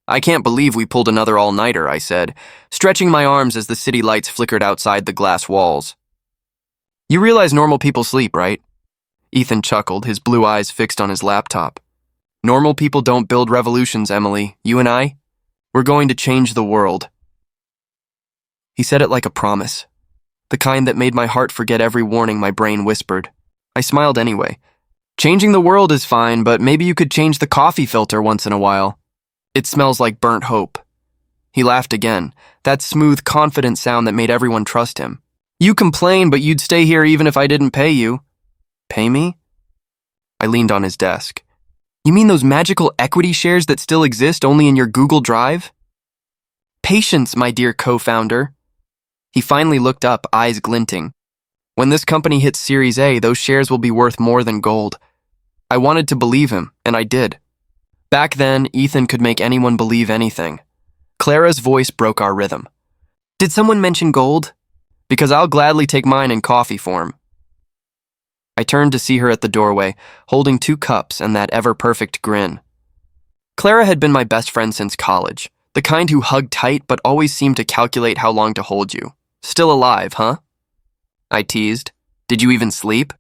I can't believe we pulled another all-nighter, I said, stretching my arms as the city lights flickered outside the glass walls. You realize normal people sleep, right? Ethan chuckled, his blue eyes fixed on his laptop. Normal people don't build revolutions, Emily. You and I, we're going to change the world. He said it like a promise, the kind that made my heart forget every warning my brain whispered. I smiled anyway. Changing the world is fine, but maybe you could change the coffee filter once in a while. It smells like burnt hope. He laughed again, that smooth, confident sound that made everyone trust him. You complain, but you'd stay here even if I didn't pay you. Pay me? I leaned on his desk. You mean those magical equity shares that still exist only in your Google Drive? Patience, my dear co-founder. He finally looked up, eyes glinting. When this company hits Series A, those shares will be worth more than gold. I wanted to believe him, and I did. Back then, Ethan could make anyone believe anything. Clara's voice broke our rhythm. Did someone mention gold? Because I'll gladly take mine in coffee form. I turned to see her at the doorway, holding 2 cups and that ever-perfect grin. Clara had been my best friend since college, the kind who hugged tight but always seemed to calculate how long to hold you. Still alive, huh? I teased. Did you even sleep?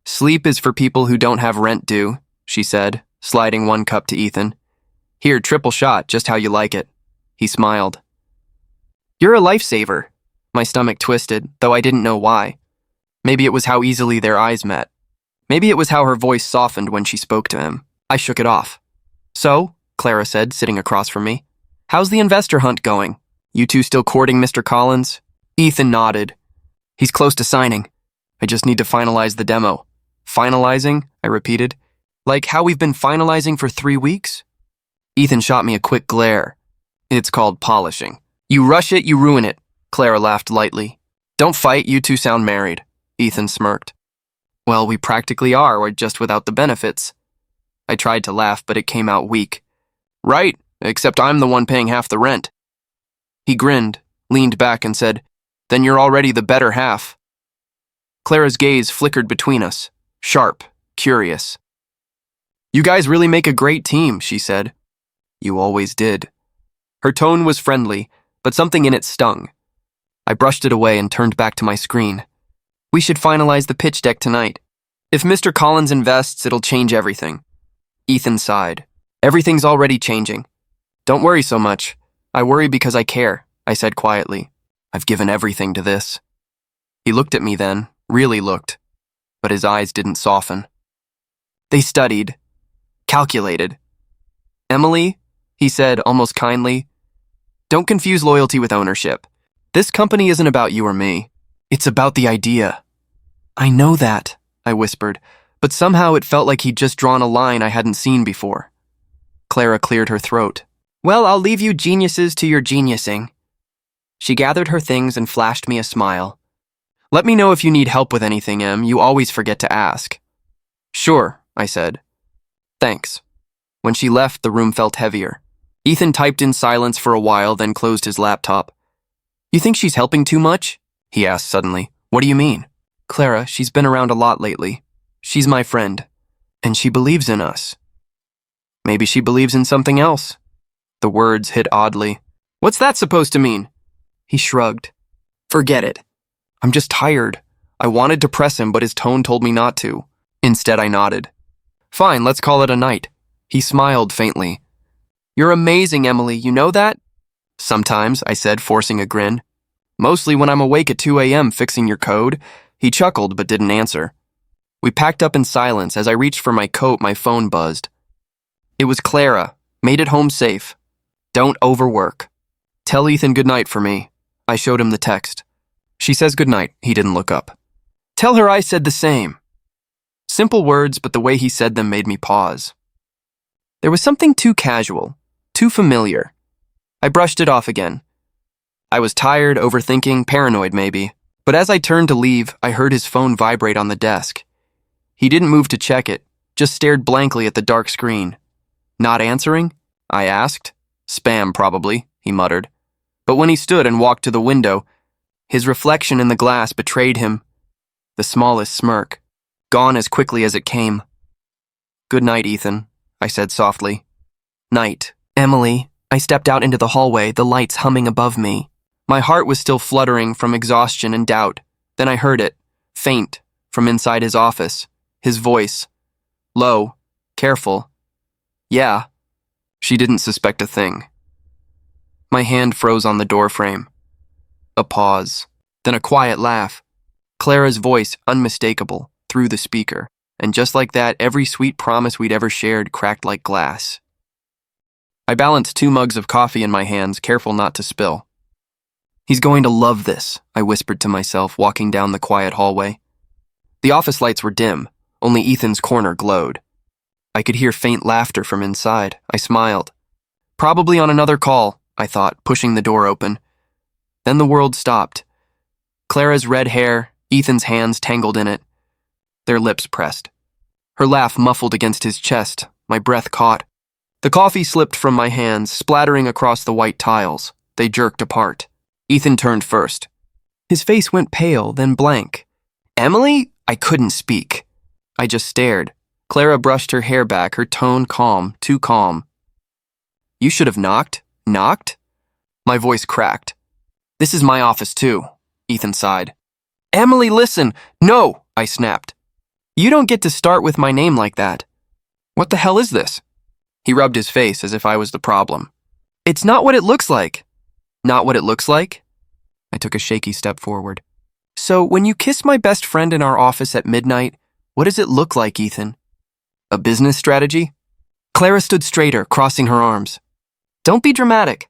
Sleep is for people who don't have rent due, she said, sliding 1 cup to Ethan. Here, triple shot, just how you like it. He smiled. You're a lifesaver. My stomach twisted, though I didn't know why. Maybe it was how easily their eyes met. Maybe it was how her voice softened when she spoke to him. I shook it off. So, Clara said, sitting across from me, how's the investor hunt going? You two still courting Mr. Collins? Ethan nodded. He's close to signing. I just need to finalize the demo. Finalizing? I repeated. Like how we've been finalizing for 3 weeks? Ethan shot me a quick glare. It's called polishing. You rush it, you ruin it. Clara laughed lightly. Don't fight, you two sound married. Ethan smirked. Well, we practically are, or just without the benefits. I tried to laugh, but it came out weak. Right, except I'm the one paying half the rent. He grinned, leaned back and said, Then you're already the better half. Clara's gaze flickered between us, sharp, curious. You guys really make a great team, she said. You always did. Her tone was friendly, but something in it stung. I brushed it away and turned back to my screen. We should finalize the pitch deck tonight. If Mr. Collins invests, it'll change everything. Ethan sighed. Everything's already changing. Don't worry so much. I worry because I care, I said quietly. I've given everything to this. He looked at me then, really looked, but his eyes didn't soften. They studied, calculated. Emily, he said almost kindly, don't confuse loyalty with ownership. This company isn't about you or me. It's about the idea. I know that, I whispered, but somehow it felt like he'd just drawn a line I hadn't seen before. Clara cleared her throat. Well, I'll leave you geniuses to your geniusing. She gathered her things and flashed me a smile. Let me know if you need help with anything, Em. You always forget to ask. Sure, I said. Thanks. When she left, the room felt heavier. Ethan typed in silence for a while, then closed his laptop. You think she's helping too much? He asked suddenly. What do you mean? Clara, she's been around a lot lately. She's my friend, and she believes in us. Maybe she believes in something else. The words hit oddly. What's that supposed to mean? He shrugged. Forget it. I'm just tired. I wanted to press him, but his tone told me not to. Instead, I nodded. Fine, let's call it a night. He smiled faintly. You're amazing, Emily, you know that? Sometimes, I said, forcing a grin. Mostly when I'm awake at 2 a.m. fixing your code. He chuckled but didn't answer. We packed up in silence. As I reached for my coat, my phone buzzed. It was Clara. Made it home safe. Don't overwork. Tell Ethan goodnight for me. I showed him the text. She says goodnight. He didn't look up. Tell her I said the same. Simple words, but the way he said them made me pause. There was something too casual, too familiar. I brushed it off again. I was tired, overthinking, paranoid maybe. But as I turned to leave, I heard his phone vibrate on the desk. He didn't move to check it, just stared blankly at the dark screen. Not answering? I asked. Spam, probably, he muttered. But when he stood and walked to the window, his reflection in the glass betrayed him. The smallest smirk, gone as quickly as it came. Good night, Ethan, I said softly. Night, Emily, I stepped out into the hallway, the lights humming above me. My heart was still fluttering from exhaustion and doubt. Then I heard it, faint, from inside his office. His voice. Low, careful. Yeah. She didn't suspect a thing. My hand froze on the doorframe. A pause. Then a quiet laugh. Clara's voice, unmistakable, through the speaker. And just like that, every sweet promise we'd ever shared cracked like glass. I balanced 2 mugs of coffee in my hands, careful not to spill. He's going to love this, I whispered to myself, walking down the quiet hallway. The office lights were dim, only Ethan's corner glowed. I could hear faint laughter from inside. I smiled. Probably on another call, I thought, pushing the door open. Then the world stopped. Clara's red hair, Ethan's hands tangled in it. Their lips pressed. Her laugh muffled against his chest, my breath caught. The coffee slipped from my hands, splattering across the white tiles. They jerked apart. Ethan turned first. His face went pale, then blank. Emily? I couldn't speak. I just stared. Clara brushed her hair back, her tone calm, too calm. You should have knocked. Knocked? My voice cracked. This is my office too, Ethan sighed. Emily, listen! No! I snapped. You don't get to start with my name like that. What the hell is this? He rubbed his face as if I was the problem. It's not what it looks like. Not what it looks like? I took a shaky step forward. So, when you kiss my best friend in our office at midnight, what does it look like, Ethan? A business strategy? Clara stood straighter, crossing her arms. Don't be dramatic.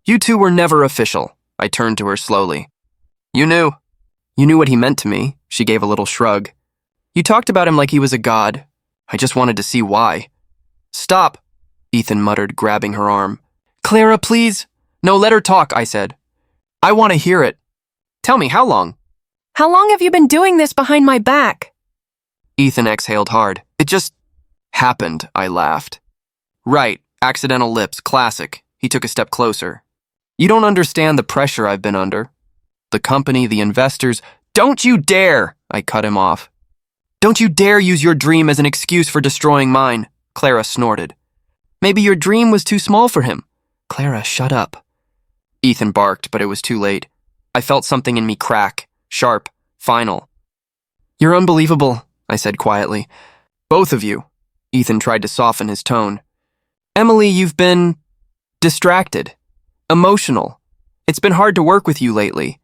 You two were never official. I turned to her slowly. You knew. You knew what he meant to me. She gave a little shrug. You talked about him like he was a god. I just wanted to see why. Stop, Ethan muttered, grabbing her arm. Clara, please. No, let her talk, I said. I want to hear it. Tell me, how long? How long have you been doing this behind my back? Ethan exhaled hard. It just happened, I laughed. Right, accidental lips, classic. He took a step closer. You don't understand the pressure I've been under. The company, the investors. Don't you dare! I cut him off. Don't you dare use your dream as an excuse for destroying mine, Clara snorted. Maybe your dream was too small for him. Clara, shut up. Ethan barked, but it was too late. I felt something in me crack, sharp, final. You're unbelievable, I said quietly. Both of you. Ethan tried to soften his tone. Emily, you've been distracted, emotional. It's been hard to work with you lately.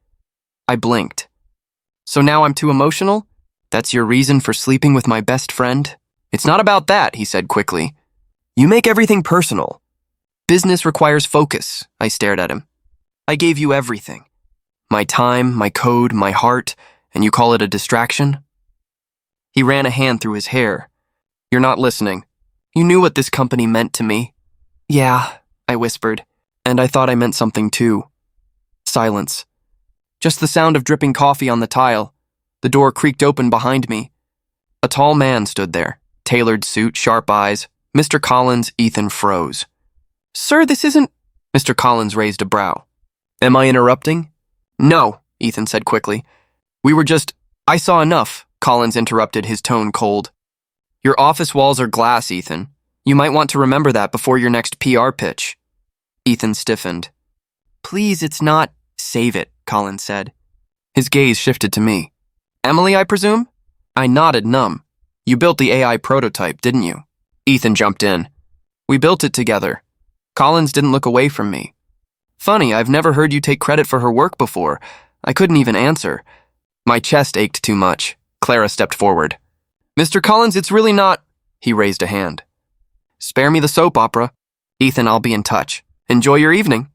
I blinked. So now I'm too emotional? That's your reason for sleeping with my best friend? It's not about that, he said quickly. You make everything personal. Business requires focus, I stared at him. I gave you everything. My time, my code, my heart, and you call it a distraction? He ran a hand through his hair. You're not listening. You knew what this company meant to me. Yeah, I whispered, and I thought I meant something too. Silence. Just the sound of dripping coffee on the tile. The door creaked open behind me. A tall man stood there, tailored suit, sharp eyes. Mr. Collins. Ethan froze. Sir, this isn't... Mr. Collins raised a brow. Am I interrupting? No, Ethan said quickly. I saw enough, Collins interrupted, his tone cold. Your office walls are glass, Ethan. You might want to remember that before your next PR pitch. Ethan stiffened. Please, it's not... Save it, Collins said. His gaze shifted to me. Emily, I presume? I nodded, numb. You built the AI prototype, didn't you? Ethan jumped in. We built it together. Collins didn't look away from me. Funny, I've never heard you take credit for her work before. I couldn't even answer. My chest ached too much. Clara stepped forward. Mr. Collins, it's really not... He raised a hand. Spare me the soap opera. Ethan, I'll be in touch. Enjoy your evening.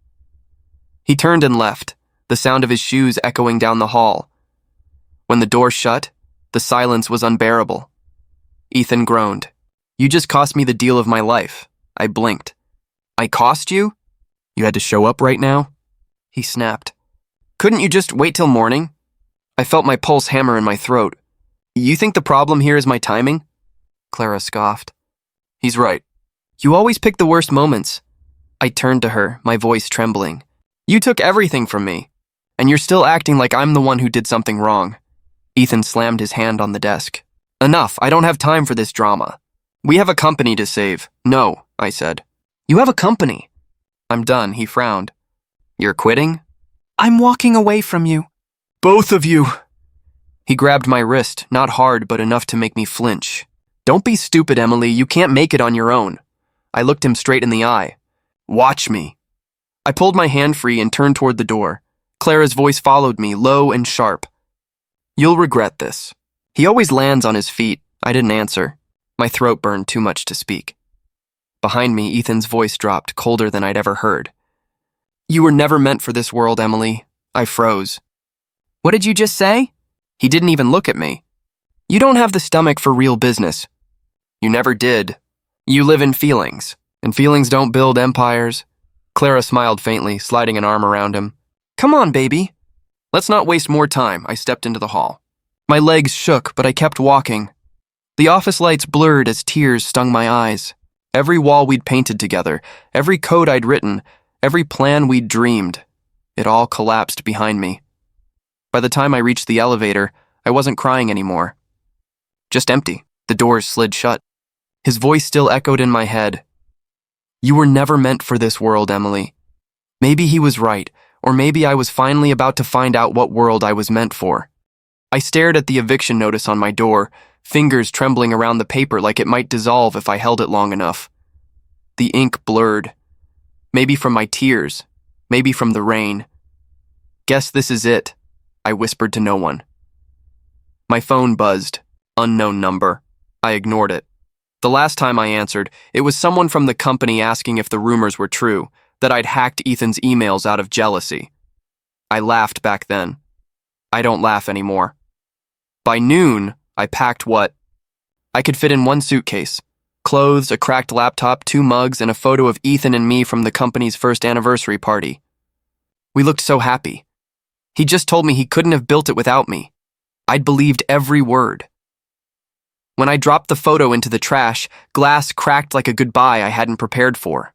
He turned and left, the sound of his shoes echoing down the hall. When the door shut, the silence was unbearable. Ethan groaned. You just cost me the deal of my life. I blinked. I cost you? You had to show up right now? He snapped. Couldn't you just wait till morning? I felt my pulse hammer in my throat. You think the problem here is my timing? Clara scoffed. He's right. You always pick the worst moments. I turned to her, my voice trembling. You took everything from me, and you're still acting like I'm the one who did something wrong. Ethan slammed his hand on the desk. Enough, I don't have time for this drama. We have a company to save. No, I said. You have a company. I'm done, he frowned. You're quitting? I'm walking away from you. Both of you! He grabbed my wrist, not hard but enough to make me flinch. Don't be stupid, Emily, you can't make it on your own. I looked him straight in the eye. Watch me. I pulled my hand free and turned toward the door. Clara's voice followed me, low and sharp. You'll regret this. He always lands on his feet. I didn't answer. My throat burned too much to speak. Behind me, Ethan's voice dropped, colder than I'd ever heard. You were never meant for this world, Emily. I froze. What did you just say? He didn't even look at me. You don't have the stomach for real business. You never did. You live in feelings, and feelings don't build empires. Clara smiled faintly, sliding an arm around him. Come on, baby. Let's not waste more time. I stepped into the hall. My legs shook, but I kept walking. The office lights blurred as tears stung my eyes. Every wall we'd painted together, every code I'd written, every plan we'd dreamed, it all collapsed behind me. By the time I reached the elevator, I wasn't crying anymore. Just empty. The doors slid shut. His voice still echoed in my head. You were never meant for this world, Emily. Maybe he was right, or maybe I was finally about to find out what world I was meant for. I stared at the eviction notice on my door, fingers trembling around the paper like it might dissolve if I held it long enough. The ink blurred. Maybe from my tears, maybe from the rain. Guess this is it, I whispered to no one. My phone buzzed. Unknown number. I ignored it. The last time I answered, it was someone from the company asking if the rumors were true, that I'd hacked Ethan's emails out of jealousy. I laughed back then. I don't laugh anymore. By noon, I packed what I could fit in one suitcase. Clothes, a cracked laptop, 2 mugs, and a photo of Ethan and me from the company's first anniversary party. We looked so happy. He just told me he couldn't have built it without me. I'd believed every word. When I dropped the photo into the trash, glass cracked like a goodbye I hadn't prepared for.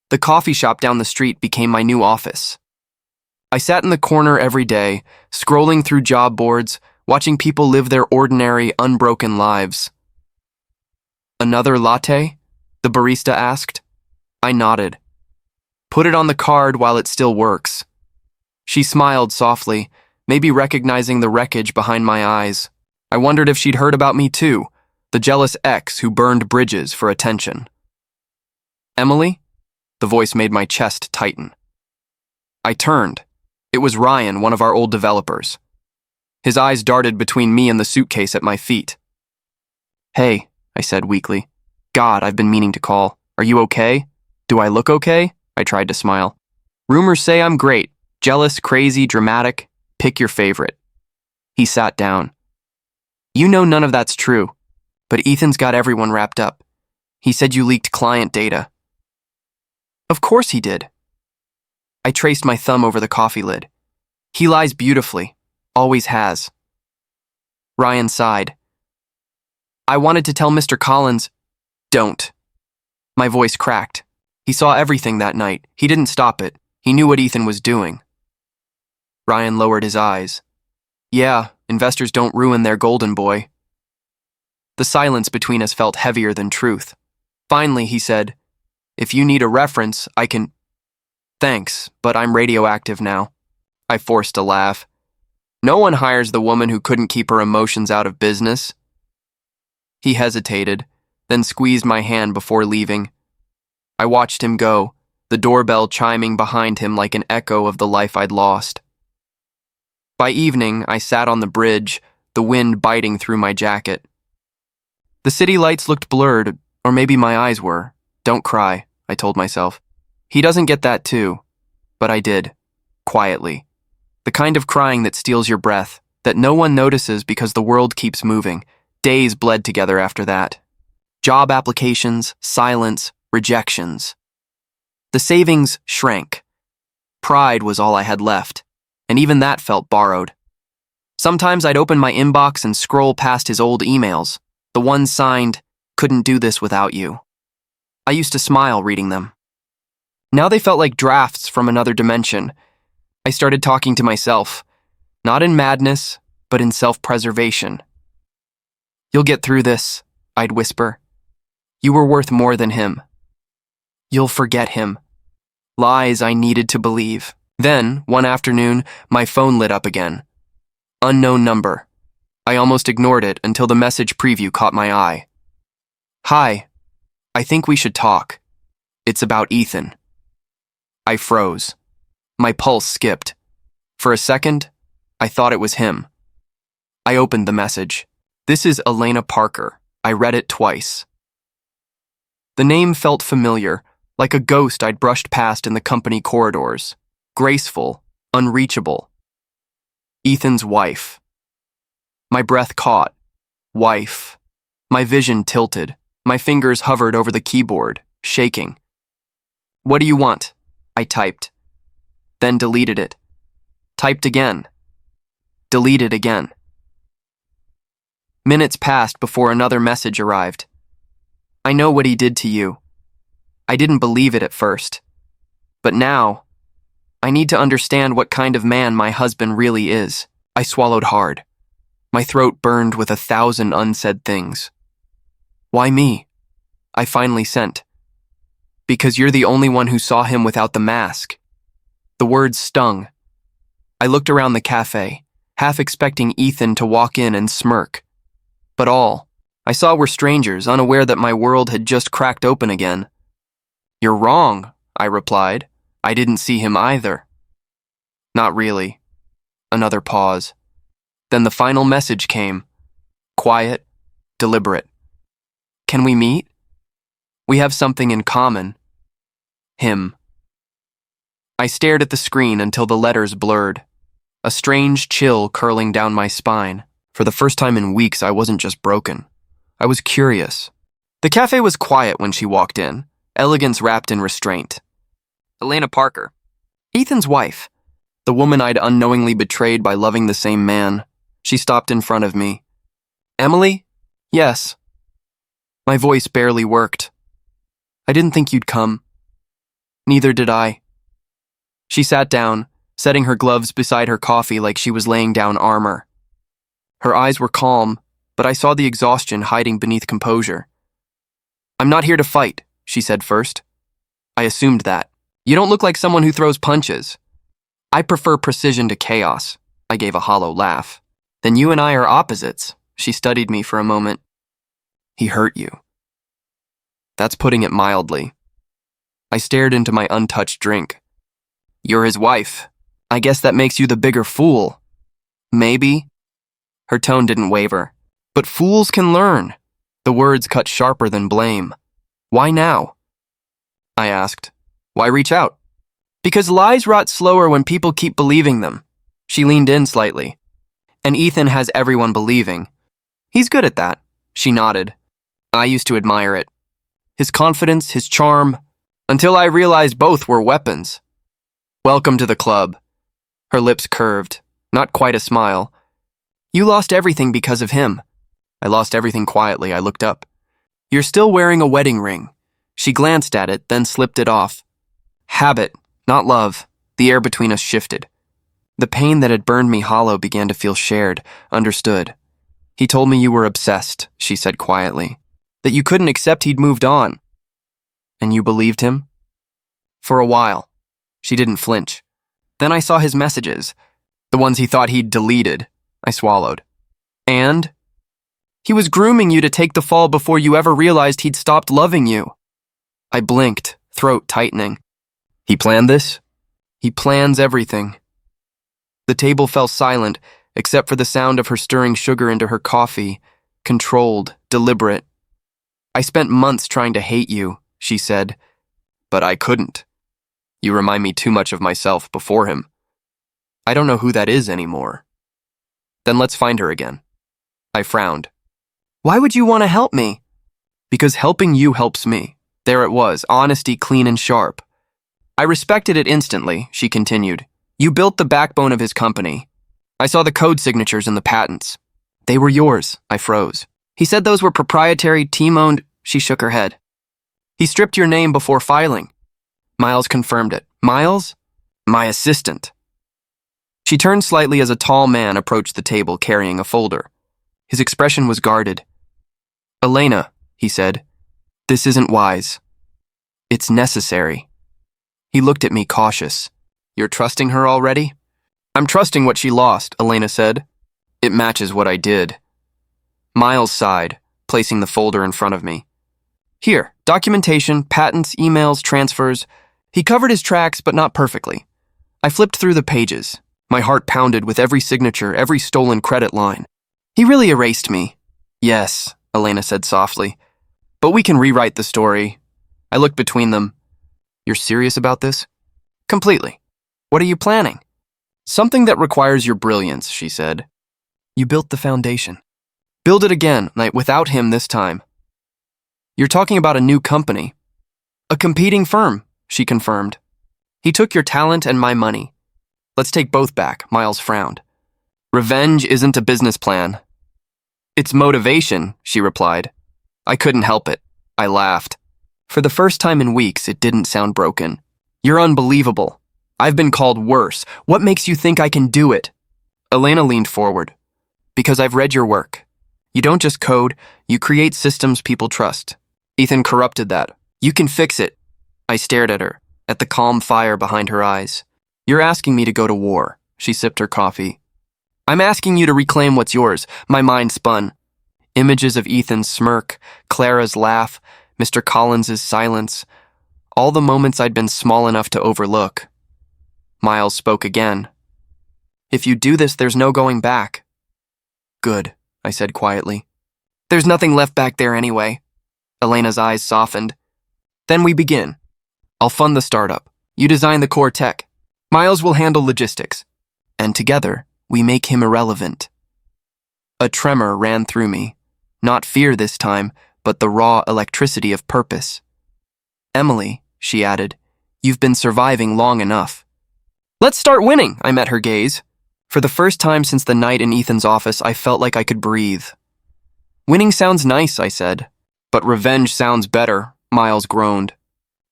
The coffee shop down the street became my new office. I sat in the corner every day, scrolling through job boards, watching people live their ordinary, unbroken lives. Another latte? The barista asked. I nodded. Put it on the card while it still works. She smiled softly, maybe recognizing the wreckage behind my eyes. I wondered if she'd heard about me too, the jealous ex who burned bridges for attention. Emily? The voice made my chest tighten. I turned. It was Ryan, one of our old developers. His eyes darted between me and the suitcase at my feet. Hey, I said weakly. God, I've been meaning to call. Are you okay? Do I look okay? I tried to smile. Rumors say I'm great. Jealous, crazy, dramatic. Pick your favorite. He sat down. You know none of that's true, but Ethan's got everyone wrapped up. He said you leaked client data. Of course he did. I traced my thumb over the coffee lid. He lies beautifully. Always has. Ryan sighed. I wanted to tell Mr. Collins, don't. My voice cracked. He saw everything that night. He didn't stop it. He knew what Ethan was doing. Ryan lowered his eyes. Yeah, investors don't ruin their golden boy. The silence between us felt heavier than truth. Finally, he said, if you need a reference, I can... Thanks, but I'm radioactive now. I forced a laugh. No one hires the woman who couldn't keep her emotions out of business. He hesitated, then squeezed my hand before leaving. I watched him go, the doorbell chiming behind him like an echo of the life I'd lost. By evening, I sat on the bridge, the wind biting through my jacket. The city lights looked blurred, or maybe my eyes were. Don't cry, I told myself. He doesn't get that too. But I did. Quietly. The kind of crying that steals your breath, that no one notices because the world keeps moving. Days bled together after that. Job applications, silence, rejections. The savings shrank. Pride was all I had left, and even that felt borrowed. Sometimes I'd open my inbox and scroll past his old emails, the ones signed, "Couldn't do this without you." I used to smile reading them. Now they felt like drafts from another dimension. I started talking to myself, not in madness, but in self-preservation. You'll get through this, I'd whisper. You were worth more than him. You'll forget him. Lies I needed to believe. Then, one afternoon, my phone lit up again. Unknown number. I almost ignored it until the message preview caught my eye. Hi. I think we should talk. It's about Ethan. I froze. My pulse skipped. For a second, I thought it was him. I opened the message. This is Elena Parker. I read it twice. The name felt familiar, like a ghost I'd brushed past in the company corridors. Graceful, unreachable. Ethan's wife. My breath caught. Wife. My vision tilted. My fingers hovered over the keyboard, shaking. What do you want? I typed. Then deleted it. Typed again. Deleted again. Minutes passed before another message arrived. I know what he did to you. I didn't believe it at first. But now, I need to understand what kind of man my husband really is. I swallowed hard. My throat burned with 1,000 unsaid things. Why me? I finally sent. Because you're the only one who saw him without the mask. The words stung. I looked around the cafe, half expecting Ethan to walk in and smirk. But all I saw were strangers, unaware that my world had just cracked open again. You're wrong, I replied. I didn't see him either. Not really. Another pause. Then the final message came. Quiet, deliberate. Can we meet? We have something in common. Him. I stared at the screen until the letters blurred. A strange chill curling down my spine. For the first time in weeks, I wasn't just broken. I was curious. The cafe was quiet when she walked in, elegance wrapped in restraint. Elena Parker. Ethan's wife. The woman I'd unknowingly betrayed by loving the same man. She stopped in front of me. Emily? Yes. My voice barely worked. I didn't think you'd come. Neither did I. She sat down, setting her gloves beside her coffee like she was laying down armor. Her eyes were calm, but I saw the exhaustion hiding beneath composure. I'm not here to fight, she said first. I assumed that. You don't look like someone who throws punches. I prefer precision to chaos. I gave a hollow laugh. Then you and I are opposites. She studied me for a moment. He hurt you. That's putting it mildly. I stared into my untouched drink. You're his wife. I guess that makes you the bigger fool. Maybe. Her tone didn't waver. But fools can learn. The words cut sharper than blame. Why now? I asked. Why reach out? Because lies rot slower when people keep believing them. She leaned in slightly. And Ethan has everyone believing. He's good at that. She nodded. I used to admire it. His confidence, his charm, until I realized both were weapons. Welcome to the club. Her lips curved, not quite a smile. You lost everything because of him. I lost everything quietly. I looked up. You're still wearing a wedding ring. She glanced at it, then slipped it off. Habit, not love. The air between us shifted. The pain that had burned me hollow began to feel shared, understood. He told me you were obsessed, she said quietly. That you couldn't accept he'd moved on. And you believed him? For a while. She didn't flinch. Then I saw his messages, the ones he thought he'd deleted. I swallowed. And? He was grooming you to take the fall before you ever realized he'd stopped loving you. I blinked, throat tightening. He planned this? He plans everything. The table fell silent, except for the sound of her stirring sugar into her coffee, controlled, deliberate. I spent months trying to hate you, she said, but I couldn't. You remind me too much of myself before him. I don't know who that is anymore. Then let's find her again. I frowned. Why would you want to help me? Because helping you helps me. There it was, honesty clean and sharp. I respected it instantly, she continued. You built the backbone of his company. I saw the code signatures and the patents. They were yours, I froze. He said those were proprietary, team-owned. She shook her head. He stripped your name before filing. Miles confirmed it. Miles? My assistant. She turned slightly as a tall man approached the table carrying a folder. His expression was guarded. Elena, he said, this isn't wise. It's necessary. He looked at me cautious. You're trusting her already? I'm trusting what she lost, Elena said. It matches what I did. Miles sighed, placing the folder in front of me. Here, documentation, patents, emails, transfers. He covered his tracks, but not perfectly. I flipped through the pages. My heart pounded with every signature, every stolen credit line. He really erased me. Yes, Elena said softly. But we can rewrite the story. I looked between them. You're serious about this? Completely. What are you planning? Something that requires your brilliance, she said. You built the foundation. Build it again, without him this time. You're talking about a new company. A competing firm, she confirmed. He took your talent and my money. Let's take both back, Miles frowned. Revenge isn't a business plan. It's motivation, she replied. I couldn't help it. I laughed. For the first time in weeks, it didn't sound broken. You're unbelievable. I've been called worse. What makes you think I can do it? Elena leaned forward. Because I've read your work. You don't just code, you create systems people trust. Ethan corrupted that. You can fix it. I stared at her, at the calm fire behind her eyes. You're asking me to go to war. She sipped her coffee. I'm asking you to reclaim what's yours. My mind spun. Images of Ethan's smirk, Clara's laugh, Mr. Collins's silence. All the moments I'd been small enough to overlook. Miles spoke again. If you do this, there's no going back. Good, I said quietly. There's nothing left back there anyway. Elena's eyes softened. Then we begin. I'll fund the startup. You design the core tech. Miles will handle logistics. And together, we make him irrelevant. A tremor ran through me. Not fear this time, but the raw electricity of purpose. Emily, she added, you've been surviving long enough. Let's start winning, I met her gaze. For the first time since the night in Ethan's office, I felt like I could breathe. Winning sounds nice, I said. But revenge sounds better, Miles groaned.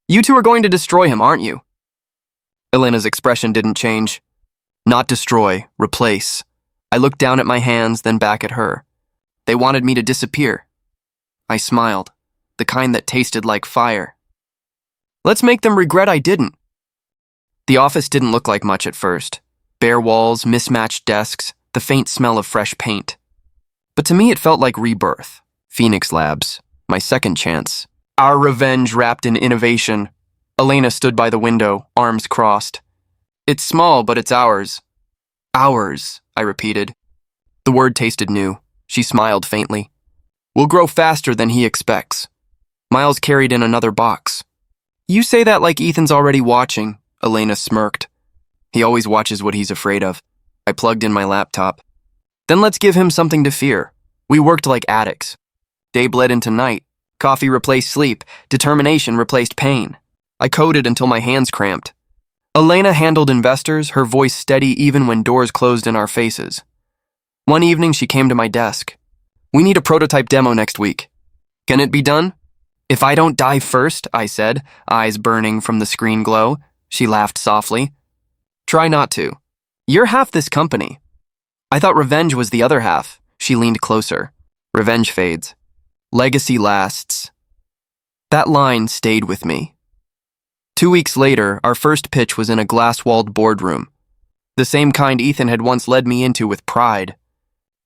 You two are going to destroy him, aren't you? Elena's expression didn't change. Not destroy, replace. I looked down at my hands, then back at her. They wanted me to disappear. I smiled, the kind that tasted like fire. Let's make them regret I didn't. The office didn't look like much at first. Bare walls, mismatched desks, the faint smell of fresh paint. But to me it felt like rebirth. Phoenix Labs, my second chance. Our revenge wrapped in innovation. Elena stood by the window, arms crossed. It's small, but it's ours. Ours, I repeated. The word tasted new. She smiled faintly. We'll grow faster than he expects. Miles carried in another box. You say that like Ethan's already watching, Elena smirked. He always watches what he's afraid of. I plugged in my laptop. Then let's give him something to fear. We worked like addicts. Day bled into night. Coffee replaced sleep. Determination replaced pain. I coded until my hands cramped. Elena handled investors, her voice steady even when doors closed in our faces. One evening, she came to my desk. We need a prototype demo next week. Can it be done? If I don't die first, I said, eyes burning from the screen glow. She laughed softly. Try not to. You're half this company. I thought revenge was the other half. She leaned closer. Revenge fades. Legacy lasts. That line stayed with me. 2 weeks later, our first pitch was in a glass-walled boardroom. The same kind Ethan had once led me into with pride.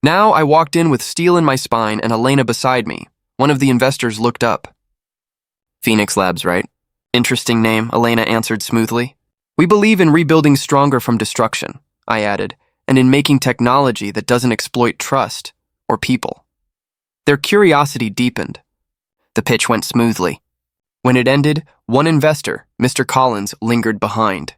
Now I walked in with steel in my spine and Elena beside me. One of the investors looked up. Phoenix Labs, right? Interesting name, Elena answered smoothly. We believe in rebuilding stronger from destruction, I added, and in making technology that doesn't exploit trust or people. Their curiosity deepened. The pitch went smoothly. When it ended, one investor, Mr. Collins, lingered behind.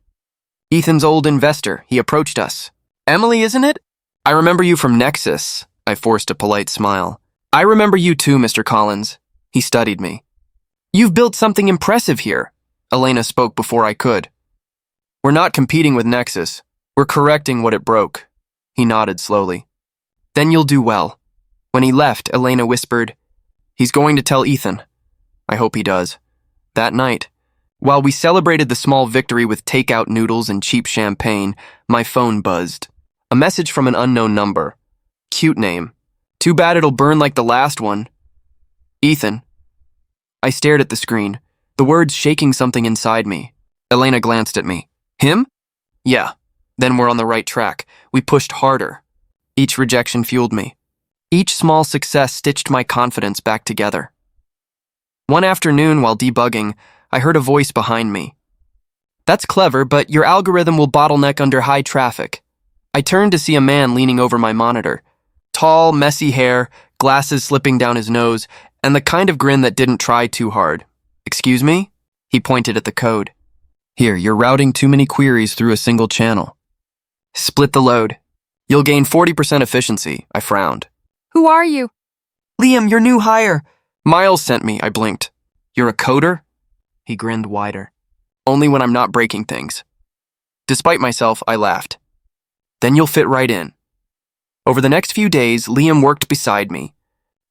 Ethan's old investor, he approached us. Emily, isn't it? I remember you from Nexus, I forced a polite smile. I remember you too, Mr. Collins. He studied me. You've built something impressive here. Elena spoke before I could. We're not competing with Nexus. We're correcting what it broke. He nodded slowly. Then you'll do well. When he left, Elena whispered, He's going to tell Ethan. I hope he does. That night, while we celebrated the small victory with takeout noodles and cheap champagne, my phone buzzed. A message from an unknown number. Cute name. Too bad it'll burn like the last one. Ethan. I stared at the screen, the words shaking something inside me. Elena glanced at me. Him? Yeah. Then we're on the right track. We pushed harder. Each rejection fueled me. Each small success stitched my confidence back together. One afternoon, while debugging, I heard a voice behind me. That's clever, but your algorithm will bottleneck under high traffic. I turned to see a man leaning over my monitor. Tall, messy hair, glasses slipping down his nose, and the kind of grin that didn't try too hard. Excuse me? He pointed at the code. Here, you're routing too many queries through a single channel. Split the load. You'll gain 40% efficiency, I frowned. Who are you? Liam, your new hire. Miles sent me, I blinked. You're a coder? He grinned wider. Only when I'm not breaking things. Despite myself, I laughed. Then you'll fit right in. Over the next few days, Liam worked beside me.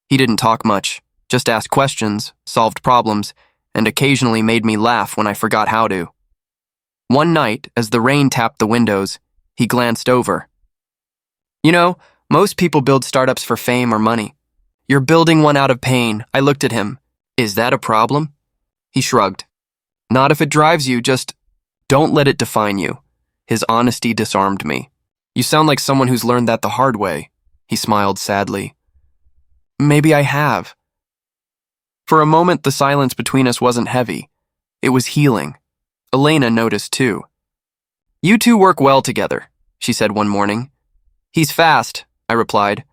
He didn't talk much, just asked questions, solved problems, and occasionally made me laugh when I forgot how to. One night, as the rain tapped the windows, he glanced over. You know, most people build startups for fame or money. You're building one out of pain. I looked at him. Is that a problem? He shrugged. Not if it drives you, just don't let it define you. His honesty disarmed me. You sound like someone who's learned that the hard way. He smiled sadly. Maybe I have. For a moment, the silence between us wasn't heavy. It was healing. Elena noticed too. You two work well together, she said one morning. He's fast, I replied.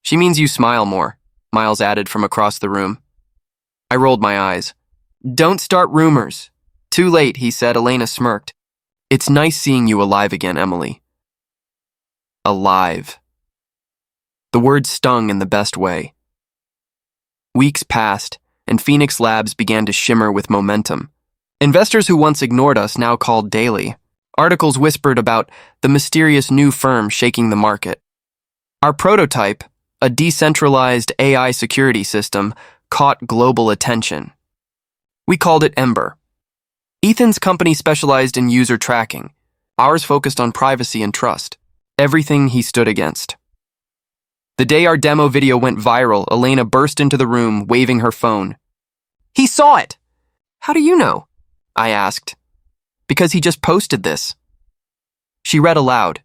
She means you smile more, Miles added from across the room. I rolled my eyes. Don't start rumors. Too late, he said. Elena smirked. It's nice seeing you alive again, Emily. Alive. The word stung in the best way. Weeks passed, and Phoenix Labs began to shimmer with momentum. Investors who once ignored us now called daily. Articles whispered about the mysterious new firm shaking the market. Our prototype, a decentralized AI security system, caught global attention. We called it Ember. Ethan's company specialized in user tracking. Ours focused on privacy and trust. Everything he stood against. The day our demo video went viral, Elena burst into the room, waving her phone. He saw it! How do you know? I asked. Because he just posted this. She read aloud.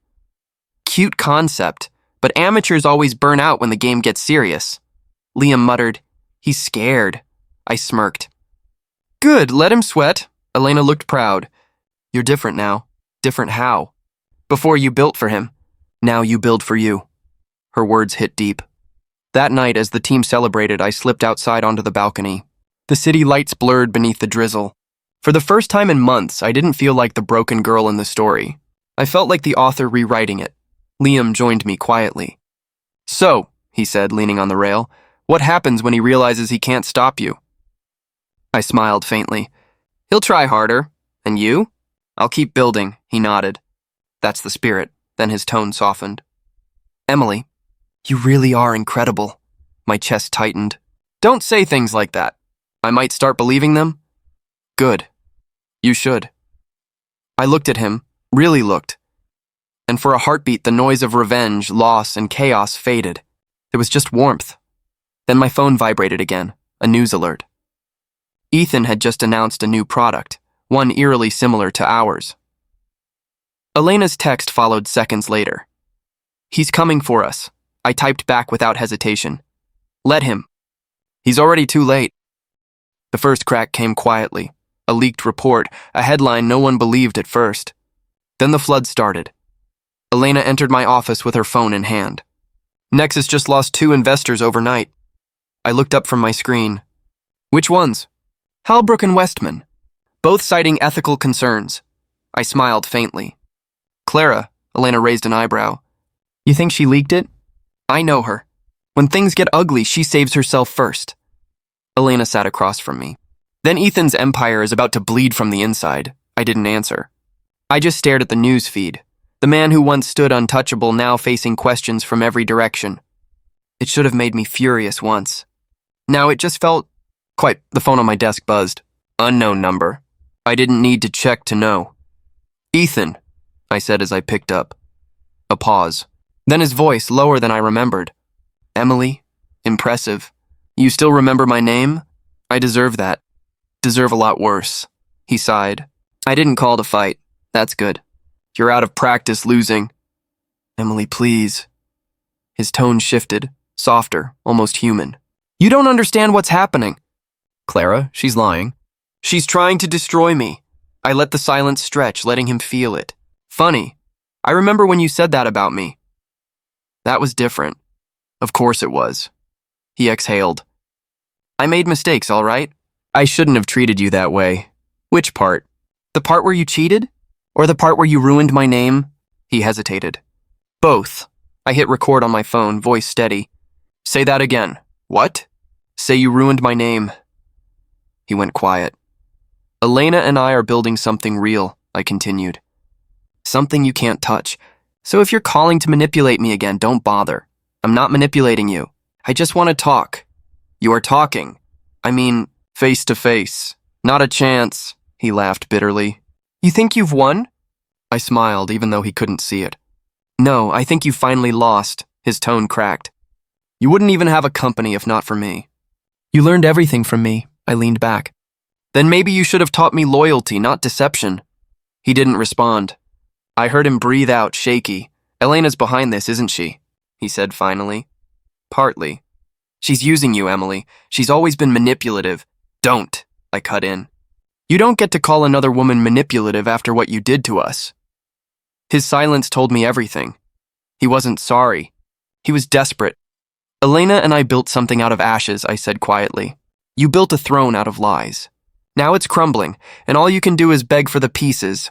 Cute concept, but amateurs always burn out when the game gets serious. Liam muttered, He's scared. I smirked. Good, let him sweat. Elena looked proud. You're different now. Different how? Before you built for him. Now you build for you. Her words hit deep. That night, as the team celebrated, I slipped outside onto the balcony. The city lights blurred beneath the drizzle. For the first time in months, I didn't feel like the broken girl in the story. I felt like the author rewriting it. Liam joined me quietly. So, he said, leaning on the rail, what happens when he realizes he can't stop you? I smiled faintly. He'll try harder. And you? I'll keep building, he nodded. That's the spirit. Then his tone softened. Emily, you really are incredible. My chest tightened. Don't say things like that. I might start believing them. Good. You should. I looked at him, really looked. And for a heartbeat, the noise of revenge, loss, and chaos faded. There was just warmth. Then my phone vibrated again, a news alert. Ethan had just announced a new product, one eerily similar to ours. Elena's text followed seconds later. He's coming for us, I typed back without hesitation. Let him. He's already too late. The first crack came quietly, a leaked report, a headline no one believed at first. Then the flood started. Elena entered my office with her phone in hand. Nexus just lost 2 investors overnight. I looked up from my screen. Which ones? Halbrook and Westman, both citing ethical concerns. I smiled faintly. Clara, Elena raised an eyebrow. You think she leaked it? I know her. When things get ugly, she saves herself first. Elena sat across from me. Then Ethan's empire is about to bleed from the inside. I didn't answer. I just stared at the news feed. The man who once stood untouchable now facing questions from every direction. It should have made me furious once. Now it just felt... Quite, the phone on my desk buzzed. Unknown number. I didn't need to check to know. Ethan, I said as I picked up. A pause. Then his voice, lower than I remembered. Emily? Impressive. You still remember my name? I deserve that. Deserve a lot worse. He sighed. I didn't call to fight. That's good. You're out of practice losing. Emily, please. His tone shifted, softer, almost human. You don't understand what's happening. Clara, she's lying. She's trying to destroy me. I let the silence stretch, letting him feel it. Funny. I remember when you said that about me. That was different. Of course it was. He exhaled. I made mistakes, all right? I shouldn't have treated you that way. Which part? The part where you cheated? Or the part where you ruined my name? He hesitated. Both. I hit record on my phone, voice steady. Say that again. What? Say you ruined my name. He went quiet. Elena and I are building something real, I continued. Something you can't touch. So if you're calling to manipulate me again, don't bother. I'm not manipulating you. I just want to talk. You are talking. I mean, face to face. Not a chance, he laughed bitterly. You think you've won? I smiled, even though he couldn't see it. No, I think you finally lost, his tone cracked. You wouldn't even have a company if not for me. You learned everything from me, I leaned back. Then maybe you should have taught me loyalty, not deception. He didn't respond. I heard him breathe out, shaky. Elena's behind this, isn't she? He said finally. Partly. She's using you, Emily. She's always been manipulative. Don't, I cut in. You don't get to call another woman manipulative after what you did to us. His silence told me everything. He wasn't sorry. He was desperate. Elena and I built something out of ashes, I said quietly. You built a throne out of lies. Now it's crumbling, and all you can do is beg for the pieces.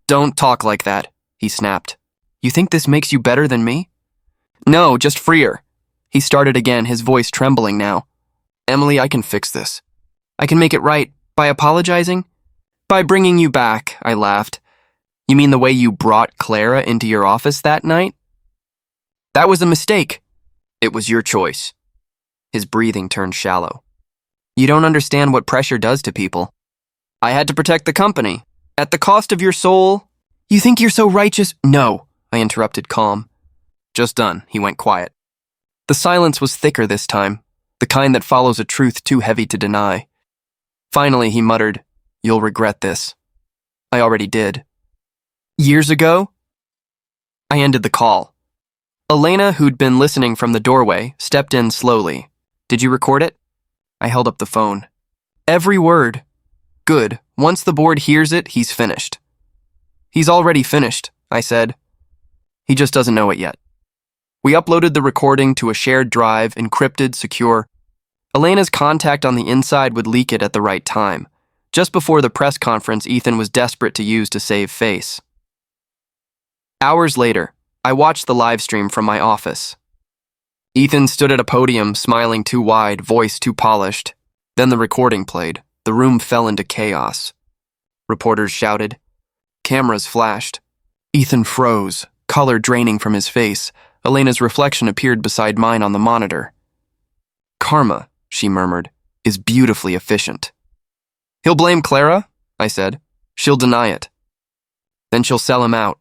Don't talk like that, he snapped. You think this makes you better than me? No, just freer. He started again, his voice trembling now. Emily, I can fix this. I can make it right. By apologizing? By bringing you back, I laughed. You mean the way you brought Clara into your office that night? That was a mistake. It was your choice. His breathing turned shallow. You don't understand what pressure does to people. I had to protect the company. At the cost of your soul. You think you're so righteous? No, I interrupted calm. Just done, he went quiet. The silence was thicker this time, the kind that follows a truth too heavy to deny. Finally, he muttered, You'll regret this. I already did. Years ago? I ended the call. Elena, who'd been listening from the doorway, stepped in slowly. Did you record it? I held up the phone. Every word. Good. Once the board hears it, he's finished. He's already finished, I said. He just doesn't know it yet. We uploaded the recording to a shared drive, encrypted, secure. Elena's contact on the inside would leak it at the right time, just before the press conference Ethan was desperate to use to save face. Hours later, I watched the live stream from my office. Ethan stood at a podium, smiling too wide, voice too polished. Then the recording played. The room fell into chaos. Reporters shouted. Cameras flashed. Ethan froze, color draining from his face. Elena's reflection appeared beside mine on the monitor. Karma, she murmured, is beautifully efficient. He'll blame Clara, I said. She'll deny it. Then she'll sell him out.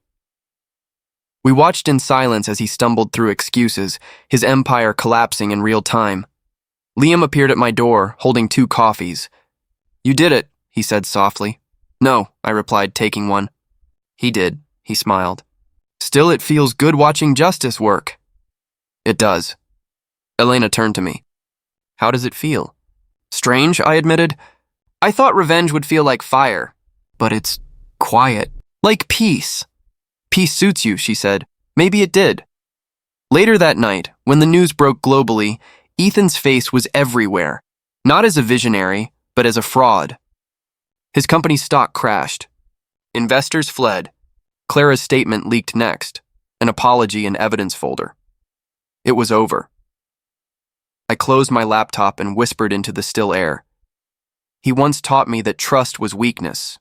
We watched in silence as he stumbled through excuses, his empire collapsing in real time. Liam appeared at my door, holding 2 coffees. You did it, he said softly. No, I replied, taking one. He did, he smiled. Still, it feels good watching justice work. It does. Elena turned to me. How does it feel? Strange, I admitted. I thought revenge would feel like fire, but it's quiet, like peace. Peace suits you, she said. Maybe it did. Later that night, when the news broke globally, Ethan's face was everywhere, not as a visionary, but as a fraud. His company's stock crashed. Investors fled. Clara's statement leaked next, an apology and evidence folder. It was over. I closed my laptop and whispered into the still air. He once taught me that trust was weakness.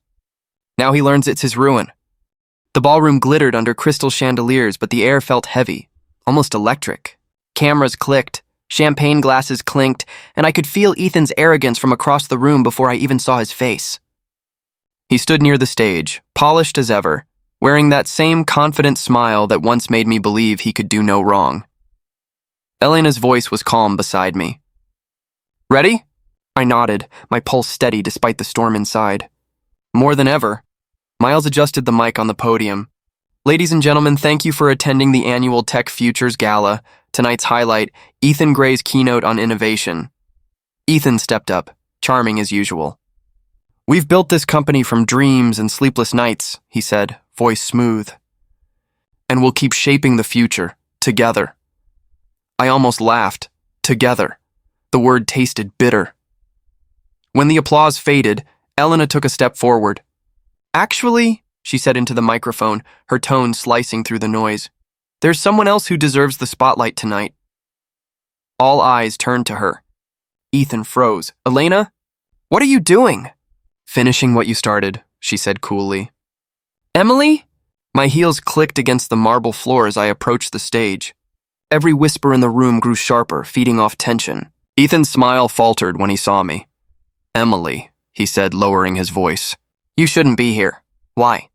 Now he learns it's his ruin. The ballroom glittered under crystal chandeliers, but the air felt heavy, almost electric. Cameras clicked, champagne glasses clinked, and I could feel Ethan's arrogance from across the room before I even saw his face. He stood near the stage, polished as ever, wearing that same confident smile that once made me believe he could do no wrong. Elena's voice was calm beside me. Ready? I nodded, my pulse steady despite the storm inside. More than ever. Miles adjusted the mic on the podium. Ladies and gentlemen, thank you for attending the annual Tech Futures Gala. Tonight's highlight, Ethan Gray's keynote on innovation. Ethan stepped up, charming as usual. We've built this company from dreams and sleepless nights, he said, voice smooth. And we'll keep shaping the future, together. I almost laughed. Together. The word tasted bitter. When the applause faded, Elena took a step forward. Actually, she said into the microphone, her tone slicing through the noise, there's someone else who deserves the spotlight tonight. All eyes turned to her. Ethan froze. Elena? What are you doing? Finishing what you started, she said coolly. Emily? My heels clicked against the marble floor as I approached the stage. Every whisper in the room grew sharper, feeding off tension. Ethan's smile faltered when he saw me. Emily, he said, lowering his voice. You shouldn't be here. Why?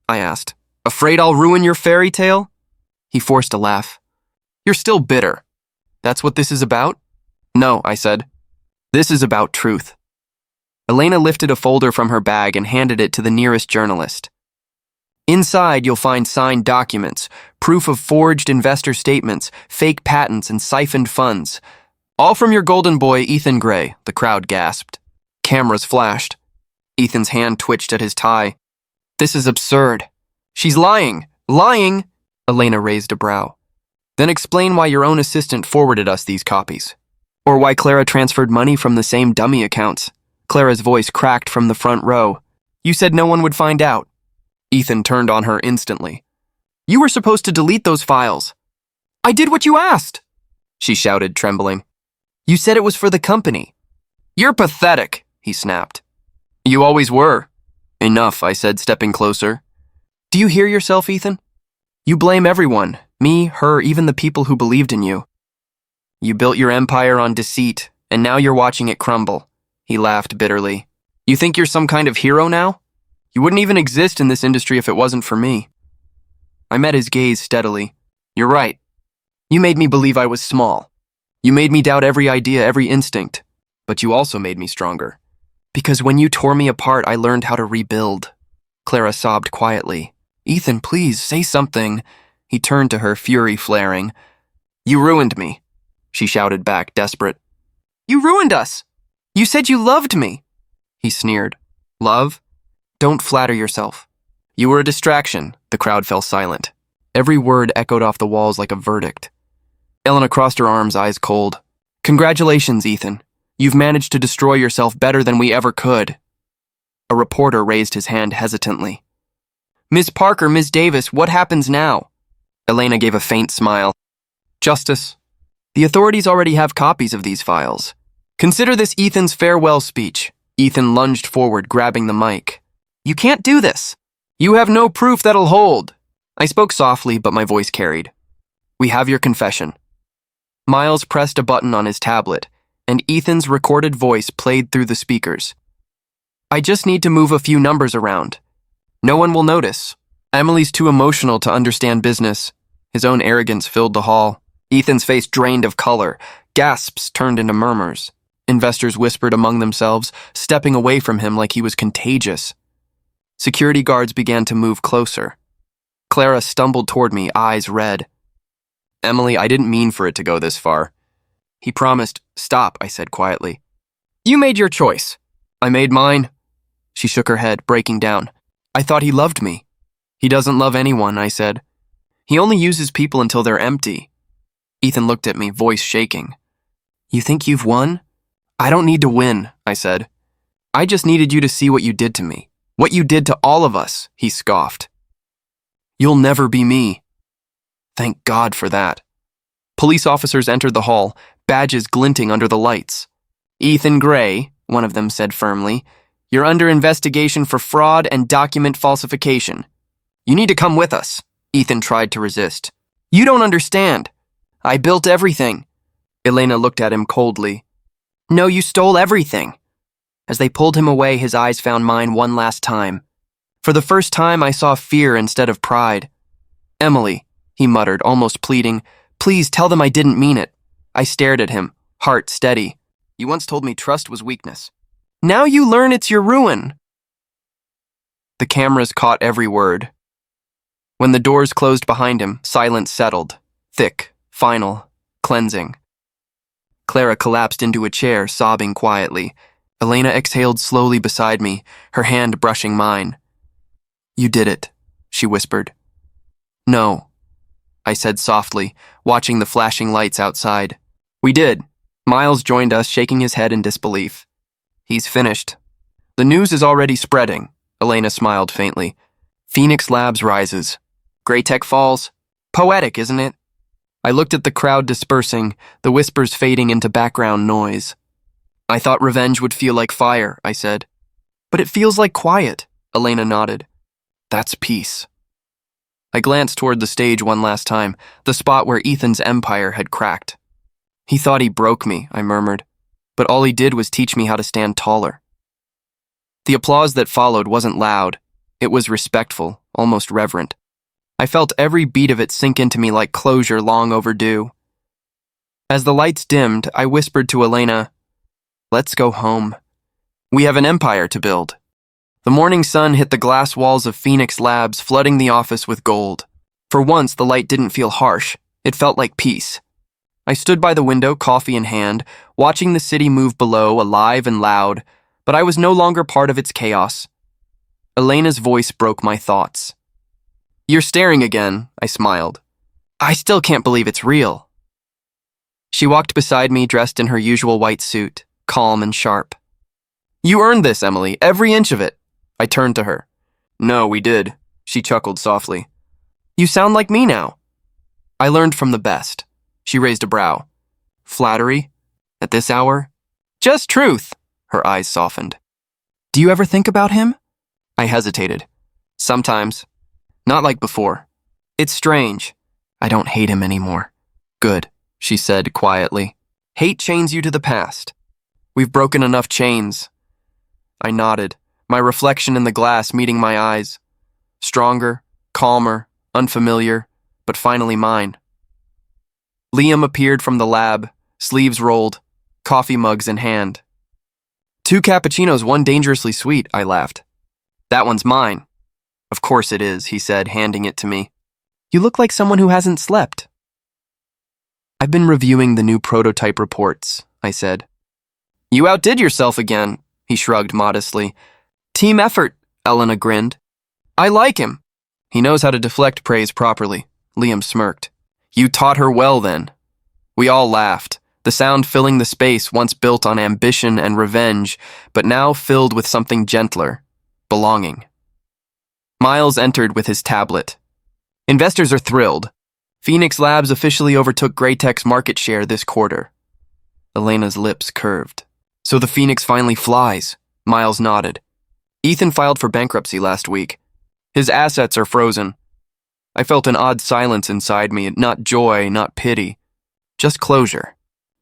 I asked. Afraid I'll ruin your fairy tale? He forced a laugh. You're still bitter. That's what this is about? No, I said. This is about truth. Elena lifted a folder from her bag and handed it to the nearest journalist. Inside, you'll find signed documents, proof of forged investor statements, fake patents, and siphoned funds. All from your golden boy, Ethan Gray, the crowd gasped. Cameras flashed. Ethan's hand twitched at his tie. This is absurd. She's lying. Lying! Elena raised a brow. Then explain why your own assistant forwarded us these copies. Or why Clara transferred money from the same dummy accounts. Clara's voice cracked from the front row. You said no one would find out. Ethan turned on her instantly. You were supposed to delete those files. I did what you asked, she shouted, trembling. You said it was for the company. You're pathetic, he snapped. You always were. Enough, I said, stepping closer. Do you hear yourself, Ethan? You blame everyone, me, her, even the people who believed in you. You built your empire on deceit, and now you're watching it crumble. He laughed bitterly. You think you're some kind of hero now? You wouldn't even exist in this industry if it wasn't for me. I met his gaze steadily. You're right. You made me believe I was small. You made me doubt every idea, every instinct. But you also made me stronger. Because when you tore me apart, I learned how to rebuild. Clara sobbed quietly. Ethan, please, say something. He turned to her, fury flaring. You ruined me, she shouted back, desperate. You ruined us. You said you loved me. He sneered. Love? Don't flatter yourself. You were a distraction. The crowd fell silent. Every word echoed off the walls like a verdict. Elena crossed her arms, eyes cold. Congratulations, Ethan. You've managed to destroy yourself better than we ever could. A reporter raised his hand hesitantly. Miss Parker, Miss Davis, what happens now? Elena gave a faint smile. Justice. The authorities already have copies of these files. Consider this Ethan's farewell speech. Ethan lunged forward, grabbing the mic. You can't do this. You have no proof that'll hold. I spoke softly, but my voice carried. We have your confession. Miles pressed a button on his tablet, and Ethan's recorded voice played through the speakers. I just need to move a few numbers around. No one will notice. Emily's too emotional to understand business. His own arrogance filled the hall. Ethan's face drained of color. Gasps turned into murmurs. Investors whispered among themselves, stepping away from him like he was contagious. Security guards began to move closer. Clara stumbled toward me, eyes red. Emily, I didn't mean for it to go this far. He promised. Stop, I said quietly. You made your choice. I made mine. She shook her head, breaking down. I thought he loved me. He doesn't love anyone, I said. He only uses people until they're empty. Ethan looked at me, voice shaking. You think you've won? I don't need to win, I said. I just needed you to see what you did to me. What you did to all of us, he scoffed. You'll never be me. Thank God for that. Police officers entered the hall, badges glinting under the lights. Ethan Gray, one of them said firmly, you're under investigation for fraud and document falsification. You need to come with us. Ethan tried to resist. You don't understand. I built everything. Elena looked at him coldly. No, you stole everything. As they pulled him away, his eyes found mine one last time. For the first time, I saw fear instead of pride. Emily, he muttered, almost pleading, please tell them I didn't mean it. I stared at him, heart steady. You once told me trust was weakness. Now you learn it's your ruin. The cameras caught every word. When the doors closed behind him, silence settled. Thick, final, cleansing. Clara collapsed into a chair, sobbing quietly. Elena exhaled slowly beside me, her hand brushing mine. "You did it," she whispered. "No," I said softly, watching the flashing lights outside. "We did." Miles joined us, shaking his head in disbelief. "He's finished." "The news is already spreading," Elena smiled faintly. "Phoenix Labs rises. Greytech falls. Poetic, isn't it?" I looked at the crowd dispersing, the whispers fading into background noise. "I thought revenge would feel like fire," I said. "But it feels like quiet," Elena nodded. "That's peace." I glanced toward the stage one last time, the spot where Ethan's empire had cracked. "He thought he broke me," I murmured, "but all he did was teach me how to stand taller." The applause that followed wasn't loud. It was respectful, almost reverent. I felt every beat of it sink into me like closure long overdue. As the lights dimmed, I whispered to Elena, "Let's go home. We have an empire to build." The morning sun hit the glass walls of Phoenix Labs, flooding the office with gold. For once, the light didn't feel harsh. It felt like peace. I stood by the window, coffee in hand, watching the city move below, alive and loud, but I was no longer part of its chaos. Elena's voice broke my thoughts. "You're staring again," I smiled. "I still can't believe it's real." She walked beside me, dressed in her usual white suit, calm and sharp. "You earned this, Emily, every inch of it." I turned to her. "No, we did," she chuckled softly. "You sound like me now." "I learned from the best." She raised a brow. "Flattery? At this hour?" "Just truth." Her eyes softened. "Do you ever think about him?" I hesitated. "Sometimes. Not like before. It's strange. I don't hate him anymore." "Good," she said quietly. "Hate chains you to the past. We've broken enough chains." I nodded, my reflection in the glass meeting my eyes. Stronger, calmer, unfamiliar, but finally mine. Liam appeared from the lab, sleeves rolled, coffee mugs in hand. "2 cappuccinos, one dangerously sweet," I laughed. "That one's mine." "Of course it is," he said, handing it to me. "You look like someone who hasn't slept." "I've been reviewing the new prototype reports," I said. "You outdid yourself again," he shrugged modestly. "Team effort," Elena grinned. "I like him." "He knows how to deflect praise properly," Liam smirked. "You taught her well then." We all laughed, the sound filling the space once built on ambition and revenge, but now filled with something gentler, belonging. Miles entered with his tablet. "Investors are thrilled. Phoenix Labs officially overtook Greytech's market share this quarter." Elena's lips curved. "So the Phoenix finally flies," Miles nodded. "Ethan filed for bankruptcy last week. His assets are frozen." I felt an odd silence inside me, not joy, not pity, just closure.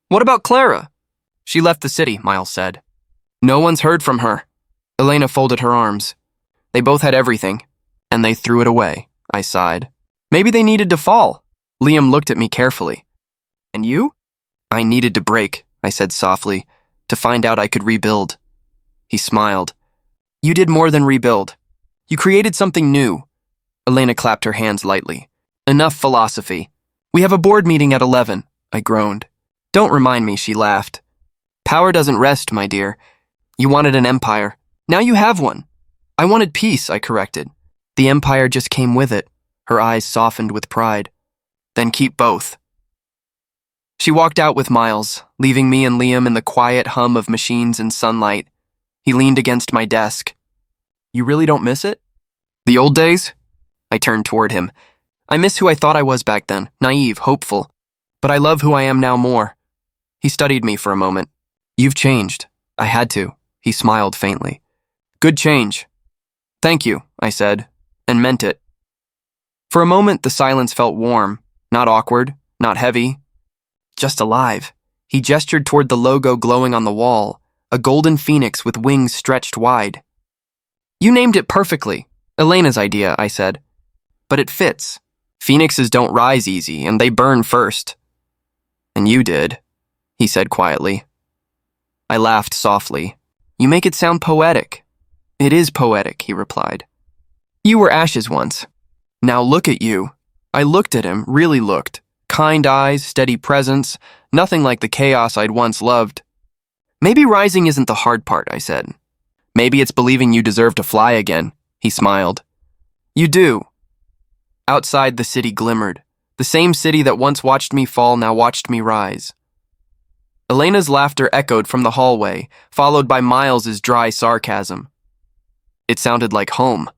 "What about Clara?" "She left the city," Miles said. "No one's heard from her." Elena folded her arms. "They both had everything, and they threw it away," I sighed. "Maybe they needed to fall." Liam looked at me carefully. "And you?" "I needed to break," I said softly, "to find out I could rebuild." He smiled. "You did more than rebuild. You created something new." Elena clapped her hands lightly. "Enough philosophy. We have a board meeting at 11, I groaned. "Don't remind me," she laughed. "Power doesn't rest, my dear. You wanted an empire. Now you have one." "I wanted peace," I corrected. "The empire just came with it." Her eyes softened with pride. "Then keep both." She walked out with Miles, leaving me and Liam in the quiet hum of machines and sunlight. He leaned against my desk. "You really don't miss it?" "The old days?" I turned toward him. "I miss who I thought I was back then, naive, hopeful. But I love who I am now more." He studied me for a moment. "You've changed." "I had to." He smiled faintly. "Good change." "Thank you," I said, and meant it. For a moment, the silence felt warm, not awkward, not heavy, just alive. He gestured toward the logo glowing on the wall, a golden phoenix with wings stretched wide. "You named it perfectly. Elena's idea," I said. "But it fits. Phoenixes don't rise easy, and they burn first." "And you did," he said quietly. I laughed softly. "You make it sound poetic." "It is poetic," he replied. You were ashes once. Now look at you. I looked at him, really looked. Kind eyes, steady presence, nothing like the chaos I'd once loved. Maybe rising isn't the hard part, I said. Maybe it's believing you deserve to fly again, he smiled. You do. Outside, the city glimmered. The same city that once watched me fall now watched me rise. Elena's laughter echoed from the hallway, followed by Miles's dry sarcasm. It sounded like home.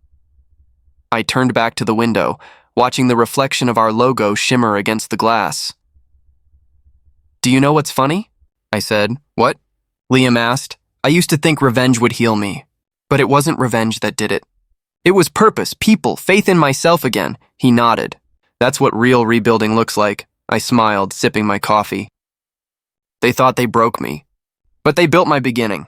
I turned back to the window, watching the reflection of our logo shimmer against the glass. Do you know what's funny? I said. What? Liam asked. I used to think revenge would heal me, but it wasn't revenge that did it. It was purpose, people, faith in myself again. He nodded. That's what real rebuilding looks like. I smiled, sipping my coffee. They thought they broke me, but they built my beginning.